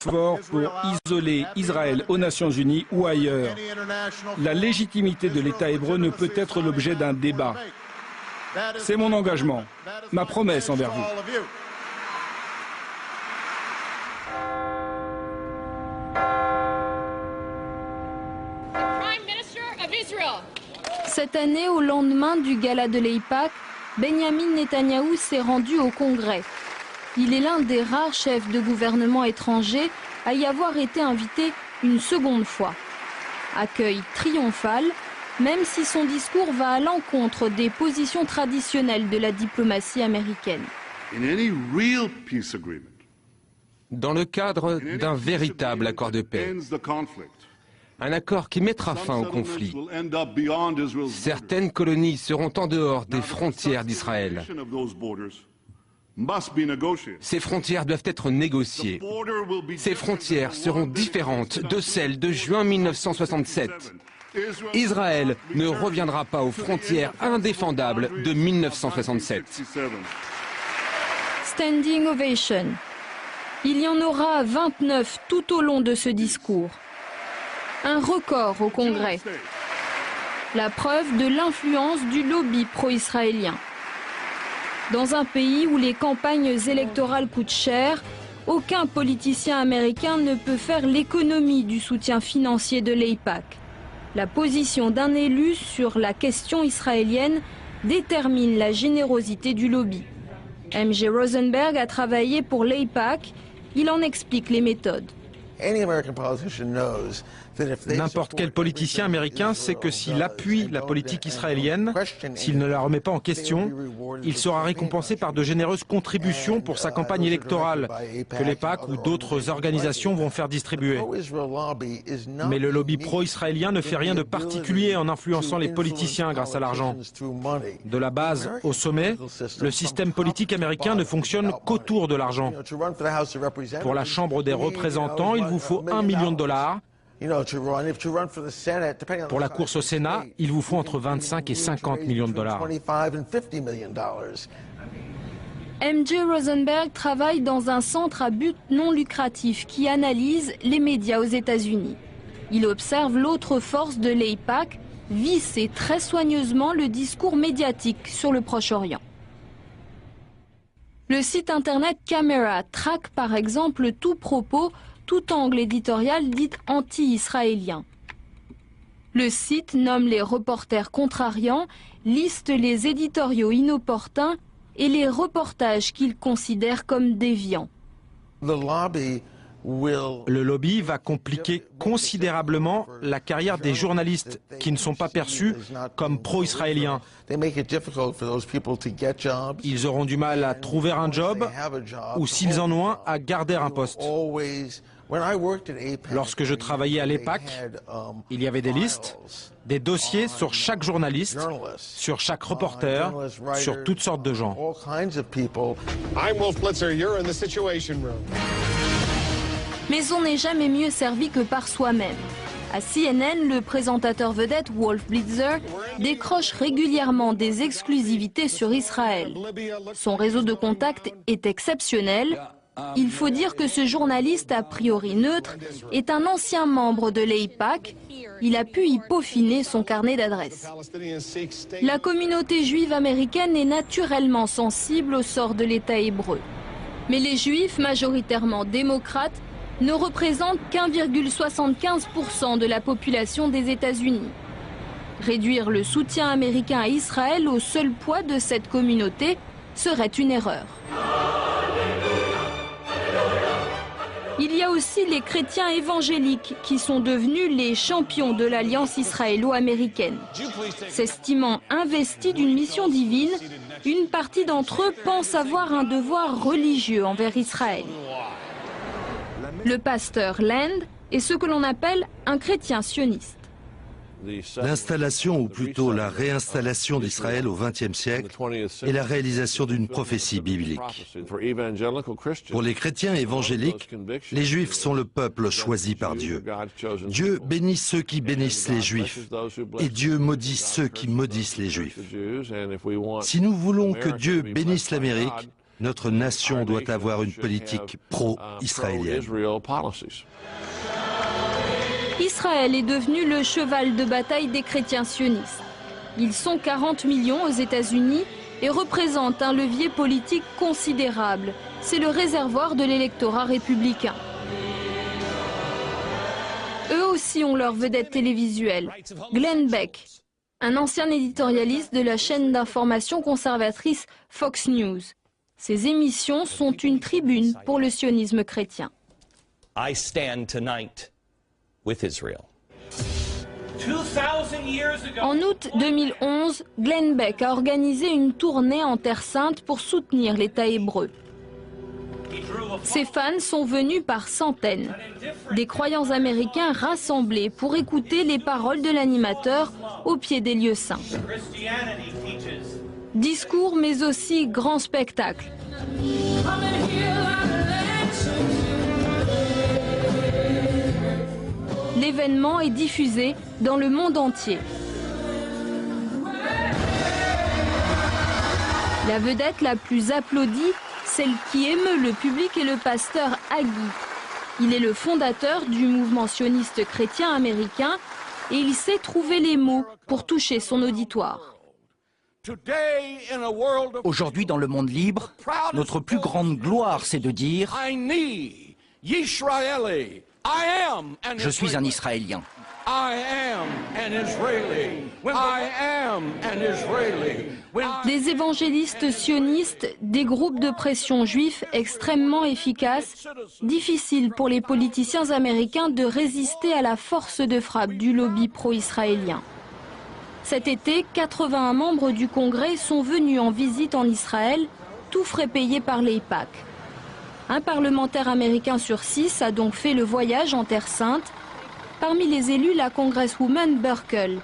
fort pour isoler Israël aux Nations Unies ou ailleurs. La légitimité de l'État hébreu ne peut être l'objet d'un débat. C'est mon engagement, ma promesse envers vous. Cette année, au lendemain du gala de l'AIPAC, Benjamin Netanyahou s'est rendu au Congrès. Il est l'un des rares chefs de gouvernement étrangers à y avoir été invité une seconde fois. Accueil triomphal, même si son discours va à l'encontre des positions traditionnelles de la diplomatie américaine. Dans le cadre d'un véritable accord de paix, un accord qui mettra fin au conflit, certaines colonies seront en dehors des frontières d'Israël. Ces frontières doivent être négociées. Ces frontières seront différentes de celles de juin 1967. Israël ne reviendra pas aux frontières indéfendables de 1967. Standing ovation. Il y en aura 29 tout au long de ce discours. Un record au Congrès. La preuve de l'influence du lobby pro-israélien. Dans un pays où les campagnes électorales coûtent cher, aucun politicien américain ne peut faire l'économie du soutien financier de l'AIPAC. La position d'un élu sur la question israélienne détermine la générosité du lobby. M.J. Rosenberg a travaillé pour l'AIPAC. Il en explique les méthodes. N'importe quel politicien américain sait que s'il appuie la politique israélienne, s'il ne la remet pas en question, il sera récompensé par de généreuses contributions pour sa campagne électorale que l'AIPAC ou d'autres organisations vont faire distribuer. Mais le lobby pro-israélien ne fait rien de particulier en influençant les politiciens grâce à l'argent. De la base au sommet, le système politique américain ne fonctionne qu'autour de l'argent. Pour la Chambre des représentants, il vous faut $1 million. Pour la course au Sénat, il vous faut entre 25 et 50 millions de dollars. M.J. Rosenberg travaille dans un centre à but non lucratif qui analyse les médias aux États-Unis. Il observe l'autre force de l'AIPAC, visser très soigneusement le discours médiatique sur le Proche-Orient. Le site internet Camera traque par exemple tout propos, tout angle éditorial dit anti-israélien. Le site nomme les reporters contrariants, liste les éditoriaux inopportuns et les reportages qu'il considère comme déviants. Le lobby va compliquer considérablement la carrière des journalistes qui ne sont pas perçus comme pro-israéliens. Ils auront du mal à trouver un job ou, s'ils en ont un, à garder un poste. Lorsque je travaillais à l'AIPAC, il y avait des listes, des dossiers sur chaque journaliste, sur chaque reporter, sur toutes sortes de gens. Mais on n'est jamais mieux servi que par soi-même. À CNN, le présentateur vedette Wolf Blitzer décroche régulièrement des exclusivités sur Israël. Son réseau de contacts est exceptionnel. Il faut dire que ce journaliste, a priori neutre, est un ancien membre de l'AIPAC. Il a pu y peaufiner son carnet d'adresses. La communauté juive américaine est naturellement sensible au sort de l'État hébreu. Mais les juifs, majoritairement démocrates, ne représentent qu'1,75% de la population des États-Unis. Réduire le soutien américain à Israël au seul poids de cette communauté serait une erreur. Il y a aussi les chrétiens évangéliques qui sont devenus les champions de l'alliance israélo-américaine. S'estimant investis d'une mission divine, une partie d'entre eux pense avoir un devoir religieux envers Israël. Le pasteur Land est ce que l'on appelle un chrétien sioniste. L'installation, ou plutôt la réinstallation d'Israël au XXe siècle est la réalisation d'une prophétie biblique. Pour les chrétiens évangéliques, les Juifs sont le peuple choisi par Dieu. Dieu bénit ceux qui bénissent les Juifs, et Dieu maudit ceux qui maudissent les Juifs. Si nous voulons que Dieu bénisse l'Amérique, Notre nation doit avoir une politique pro-israélienne. Israël est devenu le cheval de bataille des chrétiens sionistes. Ils sont 40 millions aux États-Unis et représentent un levier politique considérable. C'est le réservoir de l'électorat républicain. Eux aussi ont leur vedette télévisuelle, Glenn Beck, un ancien éditorialiste de la chaîne d'information conservatrice Fox News. Ces émissions sont une tribune pour le sionisme chrétien. I stand tonight with Israel. En août 2011, Glenn Beck a organisé une tournée en Terre Sainte pour soutenir l'État hébreu. Ses fans sont venus par centaines. Des croyants américains rassemblés pour écouter les paroles de l'animateur au pied des lieux saints. Discours mais aussi grand spectacle. L'événement est diffusé dans le monde entier. La vedette la plus applaudie, celle qui émeut le public, est le pasteur Hagee. Il est le fondateur du mouvement sioniste chrétien américain et il sait trouver les mots pour toucher son auditoire. Aujourd'hui, dans le monde libre, notre plus grande gloire, c'est de dire « Je suis un Israélien ». Des évangélistes sionistes, des groupes de pression juifs extrêmement efficaces, difficile pour les politiciens américains de résister à la force de frappe du lobby pro-israélien. Cet été, 81 membres du Congrès sont venus en visite en Israël, tout frais payés par l'AIPAC. Un parlementaire américain sur 6 a donc fait le voyage en Terre Sainte. Parmi les élus, la congresswoman Buerkle.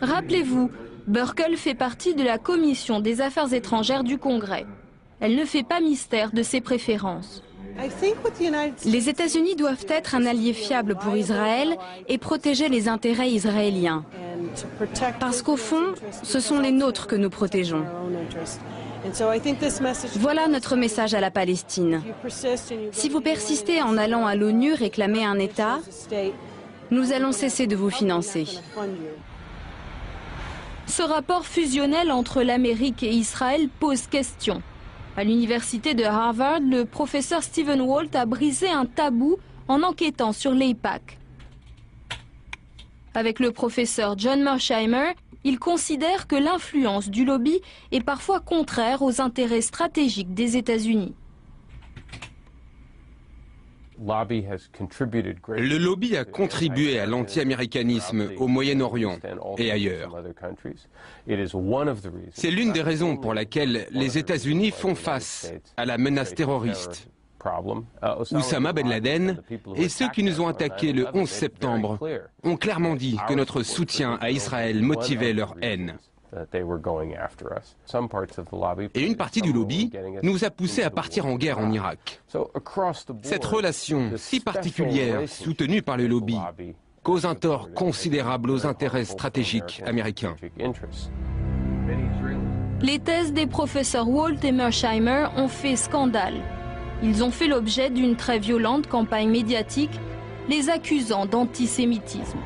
Rappelez-vous, Buerkle fait partie de la commission des affaires étrangères du Congrès. Elle ne fait pas mystère de ses préférences. Les États-Unis doivent être un allié fiable pour Israël et protéger les intérêts israéliens. Parce qu'au fond, ce sont les nôtres que nous protégeons. Voilà notre message à la Palestine. Si vous persistez en allant à l'ONU réclamer un État, nous allons cesser de vous financer. Ce rapport fusionnel entre l'Amérique et Israël pose question. À l'université de Harvard, le professeur Stephen Walt a brisé un tabou en enquêtant sur l'AIPAC. Avec le professeur John Mearsheimer, il considère que l'influence du lobby est parfois contraire aux intérêts stratégiques des États-Unis. Le lobby a contribué à l'anti-américanisme au Moyen-Orient et ailleurs. C'est l'une des raisons pour laquelle les États-Unis font face à la menace terroriste. Oussama Ben Laden et ceux qui nous ont attaqués le 11 septembre ont clairement dit que notre soutien à Israël motivait leur haine. Et une partie du lobby nous a poussés à partir en guerre en Irak. Cette relation si particulière, soutenue par le lobby, cause un tort considérable aux intérêts stratégiques américains. Les thèses des professeurs Walt et Mearsheimer ont fait scandale. Ils ont fait l'objet d'une très violente campagne médiatique, les accusant d'antisémitisme.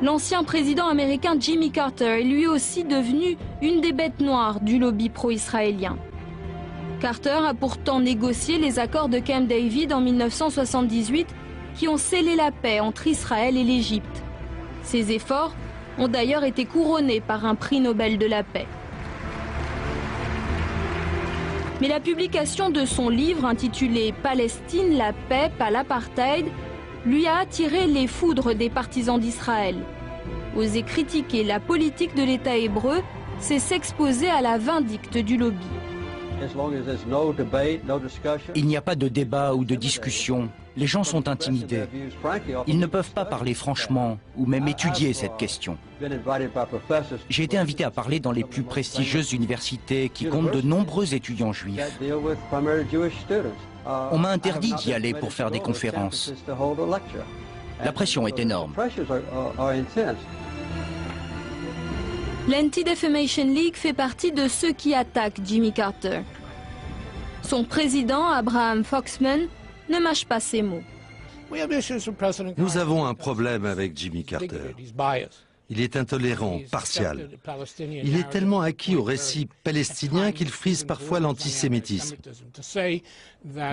L'ancien président américain Jimmy Carter est lui aussi devenu une des bêtes noires du lobby pro-israélien. Carter a pourtant négocié les accords de Camp David en 1978 qui ont scellé la paix entre Israël et l'Égypte. Ces efforts ont d'ailleurs été couronnés par un prix Nobel de la paix. Mais la publication de son livre intitulé « Palestine, la paix, pas l'apartheid » lui a attiré les foudres des partisans d'Israël. Oser critiquer la politique de l'État hébreu, c'est s'exposer à la vindicte du lobby. Il n'y a pas de débat ou de discussion. Les gens sont intimidés. Ils ne peuvent pas parler franchement ou même étudier cette question. J'ai été invité à parler dans les plus prestigieuses universités qui comptent de nombreux étudiants juifs. On m'a interdit d'y aller pour faire des conférences. La pression est énorme. L'Anti-Defamation League fait partie de ceux qui attaquent Jimmy Carter. Son président, Abraham Foxman, ne mâche pas ses mots. Nous avons un problème avec Jimmy Carter. Il est intolérant, partial. Il est tellement acquis au récit palestinien qu'il frise parfois l'antisémitisme.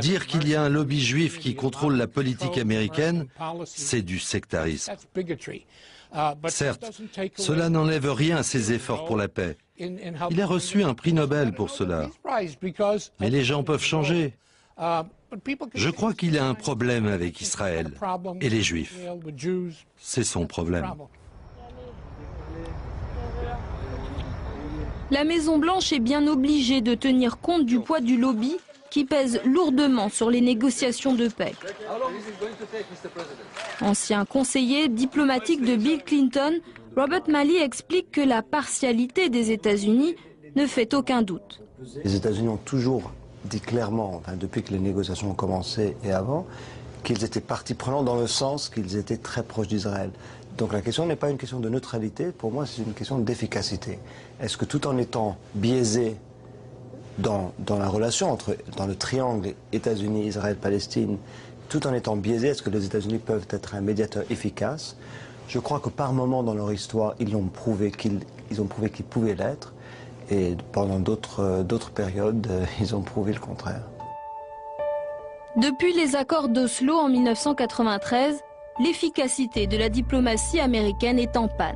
Dire qu'il y a un lobby juif qui contrôle la politique américaine, c'est du sectarisme. Certes, cela n'enlève rien à ses efforts pour la paix. Il a reçu un prix Nobel pour cela. Mais les gens peuvent changer. Je crois qu'il a un problème avec Israël et les Juifs. C'est son problème. La Maison-Blanche est bien obligée de tenir compte du poids du lobby qui pèse lourdement sur les négociations de paix. Ancien conseiller diplomatique de Bill Clinton, Robert Malley explique que la partialité des États-Unis ne fait aucun doute. Les États-Unis ont toujours dit clairement, depuis que les négociations ont commencé et avant, qu'ils étaient partie prenante dans le sens qu'ils étaient très proches d'Israël. Donc la question n'est pas une question de neutralité, pour moi c'est une question d'efficacité. Est-ce que tout en étant biaisé dans la relation dans le triangle États-Unis, Israël, Palestine, tout en étant biaisé, est-ce que les États-Unis peuvent être un médiateur efficace? Je crois que par moment dans leur histoire, ils ont prouvé qu'ils pouvaient l'être, et pendant d'autres périodes, ils ont prouvé le contraire. Depuis les accords d'Oslo en 1993, l'efficacité de la diplomatie américaine est en panne.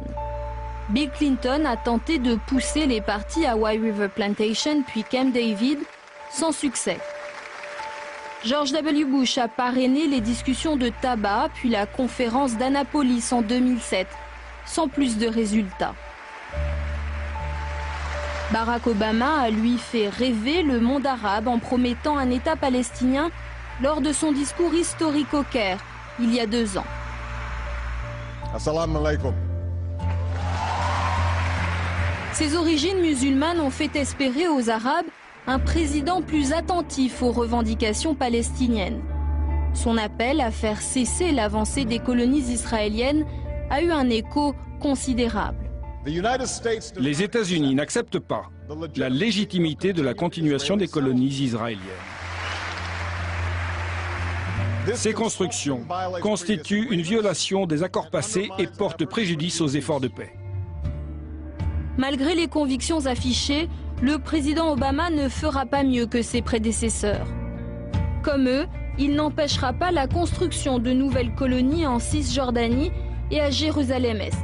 Bill Clinton a tenté de pousser les partis à White River Plantation puis Camp David, sans succès. George W. Bush a parrainé les discussions de tabac puis la conférence d'Annapolis en 2007, sans plus de résultats. Barack Obama a lui fait rêver le monde arabe en promettant un État palestinien lors de son discours historique au Caire, il y a 2 ans. Assalamu alaikum. Ses origines musulmanes ont fait espérer aux Arabes un président plus attentif aux revendications palestiniennes. Son appel à faire cesser l'avancée des colonies israéliennes a eu un écho considérable. Les États-Unis n'acceptent pas la légitimité de la continuation des colonies israéliennes. Ces constructions constituent une violation des accords passés et portent préjudice aux efforts de paix. Malgré les convictions affichées, le président Obama ne fera pas mieux que ses prédécesseurs. Comme eux, il n'empêchera pas la construction de nouvelles colonies en Cisjordanie et à Jérusalem-Est.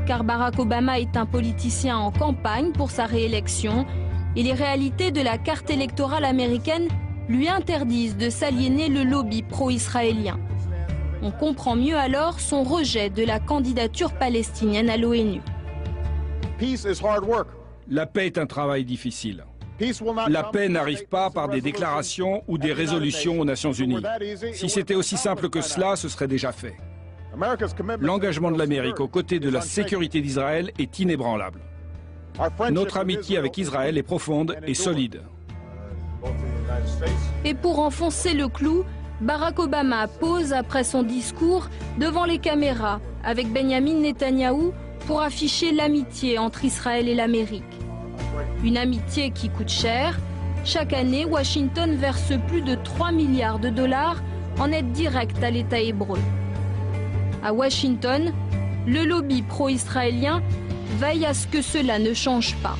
Car Barack Obama est un politicien en campagne pour sa réélection et les réalités de la carte électorale américaine lui interdisent de s'aliéner le lobby pro-israélien. On comprend mieux alors son rejet de la candidature palestinienne à l'ONU. La paix est un travail difficile. La paix n'arrive pas par des déclarations ou des résolutions aux Nations Unies. Si c'était aussi simple que cela, ce serait déjà fait. L'engagement de l'Amérique aux côtés de la sécurité d'Israël est inébranlable. Notre amitié avec Israël est profonde et solide. Et pour enfoncer le clou, Barack Obama pose après son discours devant les caméras avec Benjamin Netanyahou pour afficher l'amitié entre Israël et l'Amérique. Une amitié qui coûte cher. Chaque année, Washington verse plus de 3 milliards de dollars en aide directe à l'État hébreu. À Washington, le lobby pro-israélien veille à ce que cela ne change pas.